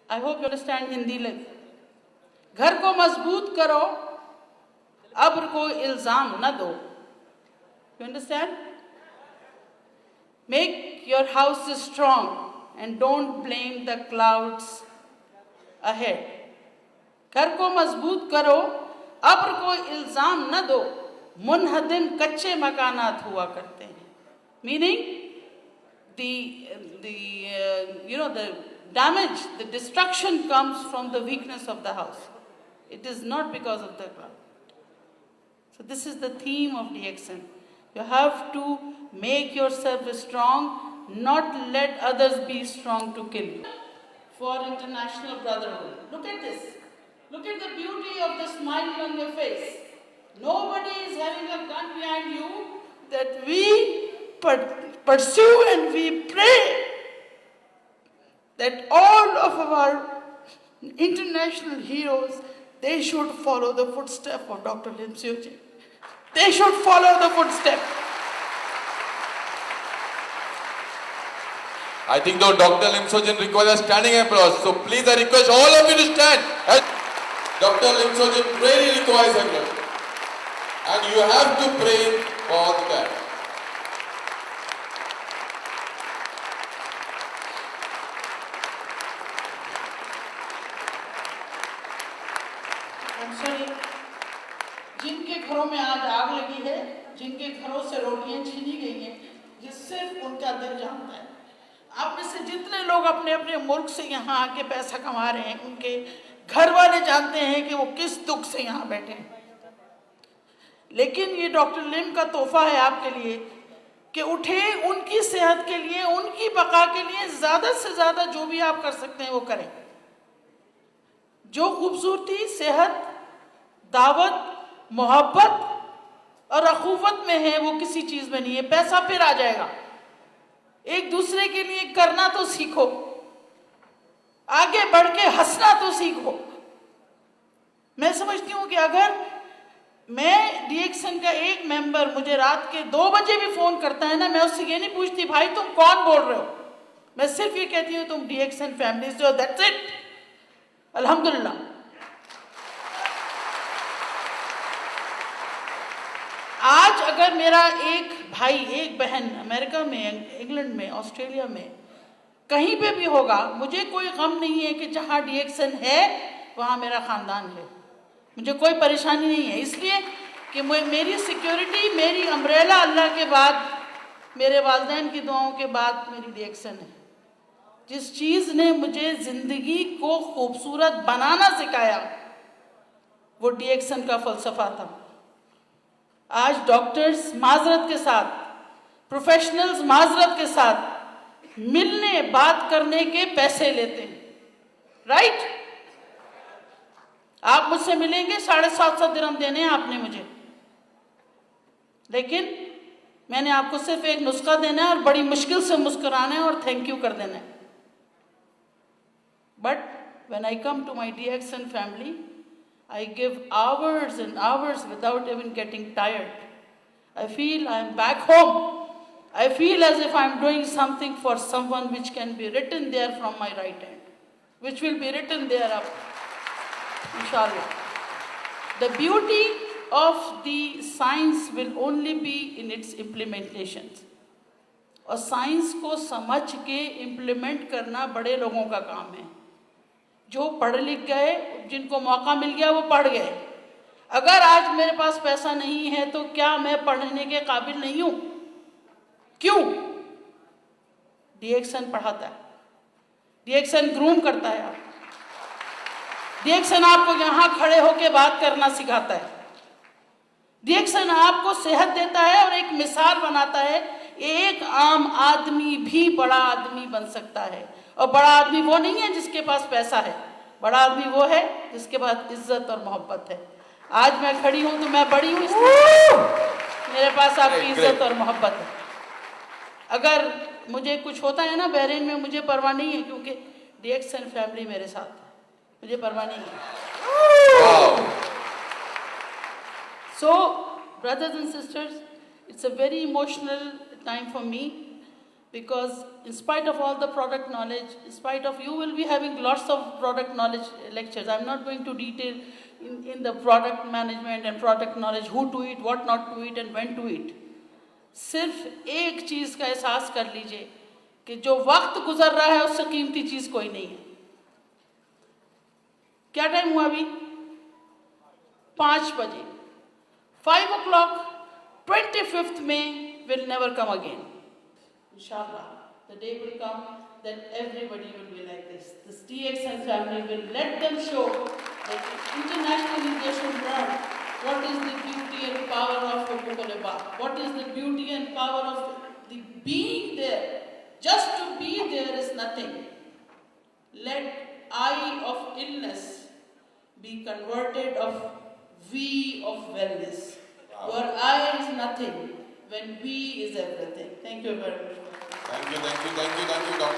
I hope you understand Hindi लग। घर को मजबूत करो, अब्र को इल्जाम न दो। You understand? Make your house strong and don't blame the clouds ahead. घर को मजबूत करो, अब्र को इल्जाम न दो। मुनहदिम कच्चे मकानात हुआ करते हैं। Meaning the damage, the destruction comes from the weakness of the house. It is not because of the ground. So this is the theme of DXN. You have to make yourself strong, not let others be strong to kill you. For international brotherhood. Look at this. Look at the beauty of the smile on your face. Nobody is having a gun behind you. That we pursue and we pray that all of our international heroes, they should follow the footsteps of Dr. Lim Seo Jin. They should follow the footsteps. I think though Dr. Lim Seo Jin requires a standing applause. So please I request all of you to stand. As Dr. Lim Seo Jin really requires applause. And you have to pray for that. जिनके घरों में आज आग लगी है, जिनके घरों से रोटियां छीनी गई हैं, ये सिर्फ उनका दिल जानता है। आप में से जितने लोग अपने अपने मुल्क से यहाँ आके पैसा कमा रहे हैं, उनके घर वाले जानते हैं कि वो किस दुख से यहाँ बैठे हैं। लेकिन ये डॉक्टर लिम का तोहफा है आपके लिए कि उठे, उनकी सेहत के लिए, उनकी बका के लिए ज़्यादा से ज़्यादा जो भी आप कर सकते हैं वो करें। जो खूबसूरती सेहत, दावत, मोहब्बत और अखुवत में है वो किसी चीज़ में नहीं है। पैसा फिर आ जाएगा। एक दूसरे के लिए करना तो सीखो, आगे बढ़ के हंसना तो सीखो। मैं समझती हूँ कि अगर मैं डीएक्सन का एक मेंबर मुझे रात के 2 बजे भी फ़ोन करता है ना, मैं उससे ये नहीं पूछती भाई तुम कौन बोल रहे हो, मैं सिर्फ ये कहती हूँ तुम डीएक्सन फैमिली से हो, दैट्स इट। अल्हम्दुलिल्लाह। आज अगर मेरा एक भाई, एक बहन अमेरिका में, इंग्लैंड में, ऑस्ट्रेलिया में कहीं पे भी होगा, मुझे कोई गम नहीं है कि जहाँ डीएक्सन है वहाँ मेरा ख़ानदान है। मुझे कोई परेशानी नहीं है, इसलिए कि मेरी सिक्योरिटी, मेरी अम्ब्रेला अल्लाह के बाद, मेरे वालिदैन की दुआओं के बाद मेरी डीएक्सन है। जिस चीज़ ने मुझे ज़िंदगी को खूबसूरत बनाना सिखाया वो डीएक्सन का फ़लसफ़ा था। आज डॉक्टर्स माजरत के साथ, प्रोफेशनल्स माजरत के साथ मिलने, बात करने के पैसे लेते हैं, राइट? आप मुझसे मिलेंगे, 750 दिरहम देने हैं आपने मुझे, लेकिन मैंने आपको सिर्फ एक नुस्खा देना है और बड़ी मुश्किल से मुस्कुराना है और थैंक यू कर देना है। But when I come to my DXN family, I give hours and hours without even getting tired. I feel I am back home. I feel as if I am doing something for someone which can be written there from my right hand, which will be written there up, inshallah. The beauty of the science will only be in its implementations. और science को समझ के implement करना बड़े लोगों का काम है। जो पढ़ लिख गए, जिनको मौका मिल गया वो पढ़ गए। अगर आज मेरे पास पैसा नहीं है तो क्या मैं पढ़ने के काबिल नहीं हूँ? क्यों? डीएक्सन पढ़ाता है, डीएक्सन ग्रूम करता है, डीएक्सन आपको यहाँ खड़े होकर बात करना सिखाता है, डीएक्सन आपको सेहत देता है और एक मिसाल बनाता है। एक आम आदमी भी बड़ा आदमी बन सकता है, और बड़ा आदमी वो नहीं है जिसके पास पैसा है, बड़ा आदमी वो है जिसके पास इज्जत और मोहब्बत है। आज मैं खड़ी हूँ तो मैं बड़ी हूँ, इसलिए मेरे पास आपकी इज्जत और मोहब्बत है। अगर मुझे कुछ होता है ना बहरीन में, मुझे परवाह नहीं है, क्योंकि डीएक्सन फैमिली मेरे साथ है, मुझे परवाह नहीं है। So, brothers and sisters, it's a very emotional time for me. because in spite of all the product knowledge, in spite of, you will be having lots of product knowledge lectures. I'm not going to detail in the product management and product knowledge, who to eat, what not to eat and when to eat. सिर्फ एक चीज़ का एहसास कर लीजिए कि जो वक्त गुजर रहा है उससे कीमती चीज़ कोई नहीं है. क्या टाइम हुआ अभी? 5 बजे. 5 o'clock, 25th May will never come again. Inshallah, the day will come that everybody will be like this. This TXN family will let them show that internationally they should learn what is the beauty and power of Hukuk-ul-Ibad. What is the beauty and power of the being there. Just to be there is nothing. Let I of illness be converted of we of wellness. Where I is nothing, when we is everything. Thank you very much. Thank you, Doctor.